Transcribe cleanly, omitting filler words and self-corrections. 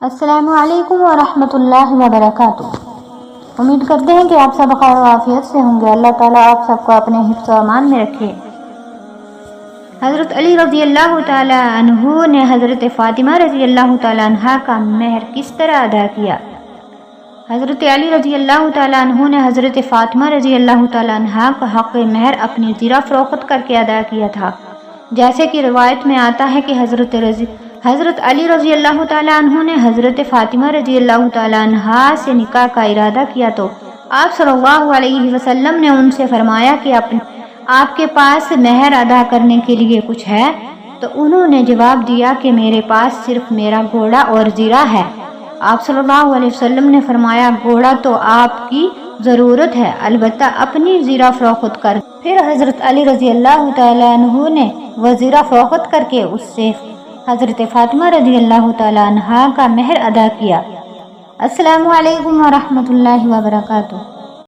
السلام علیکم ورحمۃ اللہ وبرکاتہ۔ امید کرتے ہیں کہ آپ سب خیر و عافیت سے ہوں گے۔ اللہ تعالیٰ آپ سب کو اپنے حفظ و امان میں رکھے۔ حضرت علی رضی اللہ تعالیٰ عنہ نے حضرت فاطمہ رضی اللہ تعالیٰ عنہ کا مہر کس طرح ادا کیا؟ حضرت علی رضی اللہ تعالیٰ عنہ نے حضرت فاطمہ رضی اللہ تعالیٰ عنہ کا حق مہر اپنی زیرہ فروخت کر کے ادا کیا تھا، جیسے کہ روایت میں آتا ہے کہ حضرت علی رضی اللہ تعالیٰ عنہ نے حضرت فاطمہ رضی اللہ تعالیٰ عنہ سے نکاح کا ارادہ کیا تو آپ صلی اللہ علیہ وسلم نے ان سے فرمایا کہ آپ کے پاس مہر ادا کرنے کے لیے کچھ ہے؟ تو انہوں نے جواب دیا کہ میرے پاس صرف میرا گھوڑا اور زیرہ ہے۔ آپ صلی اللہ علیہ وسلم نے فرمایا، گھوڑا تو آپ کی ضرورت ہے، البتہ اپنی زیرہ فروخت کر۔ پھر حضرت علی رضی اللہ تعالیٰ عنہ نے وہ زیرہ فروخت کر کے اس سے حضرت فاطمہ رضی اللہ تعالیٰ عنہ کا مہر ادا کیا۔ السلام علیکم ورحمۃ اللہ وبرکاتہ۔